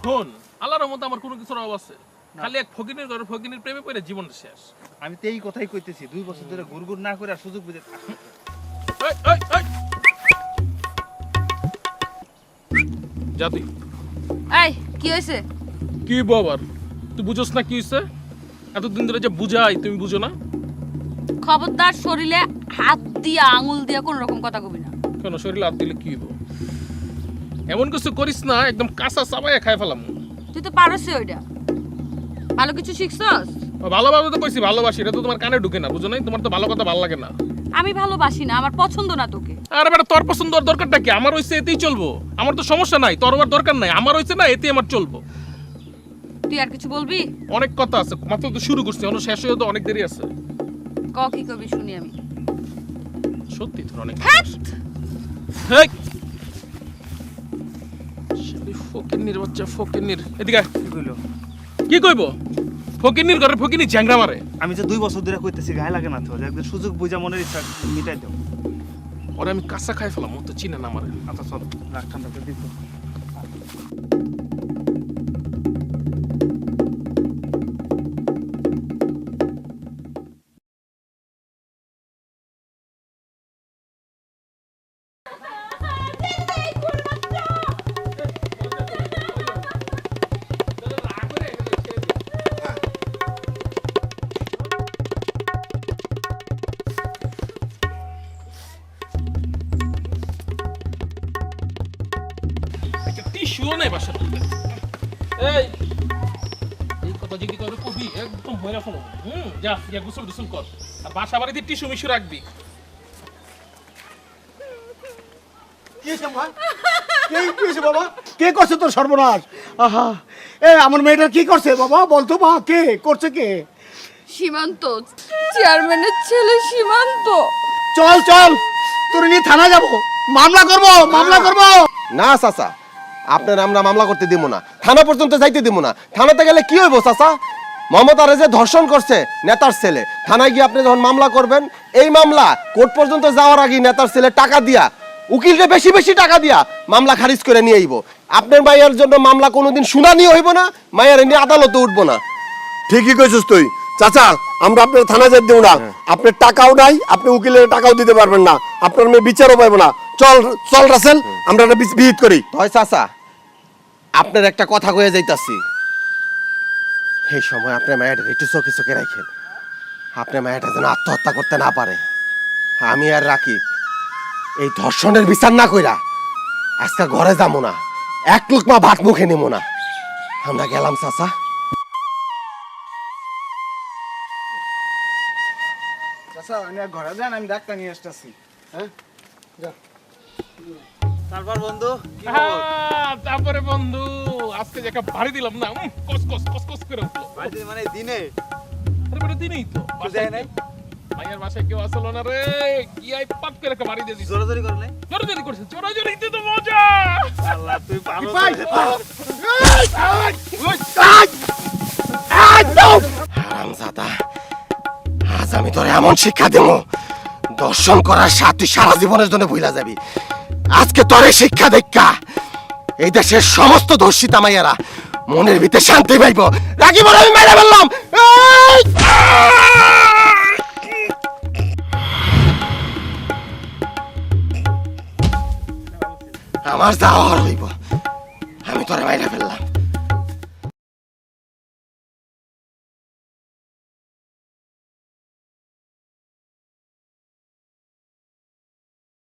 শোন, আল্লাহর রহমতে আমার কোনো কিছুর অভাব আছে? খালি এক ফকিনের ঘরে ফকিনের প্রেমে পড়ে জীবন শেষ। আমি তো এই কথাই কইতেছি, 2 বছর ধরে গুড়গুড় না করে আর সুযোগ বুঝে এই, এই, এই। যা তুই। এই কি হয়েছে? কি বাবার, তুই বুঝোস না কি হয়েছে? এতদিন ধরে যে বুঝাই তুমি বুঝো না? খবরদার শরীরে হাত দিয়া আঙুল দিয়া কোন রকম কথা কবি না। কেন শরীরে হাত দিলে কি হইব? এমন কিছু করিস না, একদম কাঁচা চাবাইয়া খাই ফেলাম। তুই তো পারছিস ওইটা। ভালো কিছু শিখছস? ভালোভাবে তো কইছি ভালোবাসি, এটা তো তোমার কানে ঢুকে না, বুঝো নাই? তোমার তো ভালো কথা ভালো লাগে না। আমি ভালোবাসি না, আমার পছন্দ না তোকে। আরে বেটা, তোর পছন্দ আর দরকারটা কি? আমার হইছে এতেই চলবো, আমার তো সমস্যা নাই। তোর আর দরকার নাই, আমার হইছে না, এতেই আমার চলবো। তুই আর কিছু বলবি? অনেক কথা আছে, মাত্র তো শুরু করছি, এখনো শেষ হয়ে তো অনেক দেরি আছে। ক কি কবি শুনি আমি। সত্যি তোর অনেক হ্যাট! হেই! শালি ফকিন্নির বাচ্চা, ফকিন্নির। এদিকে আয়। কি কইলো? কি কইব? ফকিন্নির ঘরে ফকিন্নি ঝ্যাংরা মারে। আমি যে 2 বছর ধরে কইতেছি, গায়ে লাগে না তো? যে একদিন সুযোগ বুঝা মনের ইচ্ছা মিটাই দাও। ওরে আমি কাঁচা খাই ফেলাম, ও তো চিনে না মারে। আচ্ছা চল, রাখ ঠান্ডা করে দিত। একটা টিস্যুও নাই বাসার মধ্যে। এই এই কথা যদি তোরে কবি একদম ভয়রা ফেলো। যা গিয়া গোসল টোসল কর, আর বাসা বাড়িতে টিস্যু মিশু রাখবি। কি হয়েছে মা? কি হয়েছে বাবা? কে করছে তোর সর্বনাশ? আহা, আমার মেয়েটা কি করছে বাবা? বলতো মা, কে করছে? কে? সীমান্ত, চেয়ারম্যানের ছেলে সীমান্ত। চল চল, তোর নিয়ে থানা যাব, মামলা করব, মামলা করব। না চাচা, আপনার আমরা মামলা করতে দিব না, থানা পর্যন্ত যাইতে দিব না। থানাতে গেলে কি হইব চাচা? মমতারে যে ধর্ষণ করছে নেতার ছেলে, থানায় গিয়ে আপনি যখন মামলা করবেন, এই মামলা কোর্ট পর্যন্ত যাওয়ার আগে নেতার ছেলে টাকা দিয়া, উকিলকে বেশি বেশি টাকা দিয়া মামলা খারিজ করে নিয়ে আইব। আপনার মাইয়ার জন্য মামলা কোনোদিন শুনানি হইব না, মাইয়ার নিয়ে আদালতে উঠবো না। ঠিকই কইছিস তুই চাচা, আমরা আপনার থানায় যেতে দেব না। আপনার টাকাও নাই, আপনি উকিলের টাকাও দিতে পারবেন না, আপনার মেয়ে বিচারও পাইব না। চল চল রাসেল, আমরা একটা বিহিত করি। হয় চাচা, আপনার একটা কথা কয়ে যাইতাছি, এই সময় আপনার মায়ের একটু চোখে চোখে রাখেন, আপনার মায়েরটা যেন আত্মহত্যা করতে না পারে। আমি আর রাখি এই ধর্ষণের বিচার না কইরা আজকে ঘরে যাবো না, এক লোকমা ভাত মুখে নেবো না। আমরা গেলাম চাচা। আচ্ছা, আমি ঘরে যান, আমি ডাক্তার নিয়ে আসতেছি। হ্যাঁ, যা। তারপর বন্ধু কি খবর? তারপরে বন্ধু, আজকে যে একটা বাড়ি দিলাম না, কস কস কস কস করে উঠলো। বাড়িতে মানে দিনে আরে বেটা দিনেই তো যায় নাই? মাইয়ার বাসায় কেউ আসলো না রে, কি আই পাট করে একটা বাড়ি দিয়ে দিছে। জোরাজোরি করে নাই? জোরাজোরি করছে, জোরাজোরিতে তো মজা। আল্লাহ, তুই ভালো ভাই, হারামজাদা, আজ আমি তোরে এমন শিক্ষা দেব, দর্শন করার স্বাদ তুই সারা জীবনের জন্য ভুলা যাবি। আজকে তোরে শিক্ষা দেখা এই দেশের সমস্ত ধর্ষিতা মাইয়ারা মনের ভিতরে শান্তি পাইব। রাখি বলে আমি মেরে ফেললাম। এই! আমার যাওয়া হইব, আমি তোরে মেরে ফেললাম।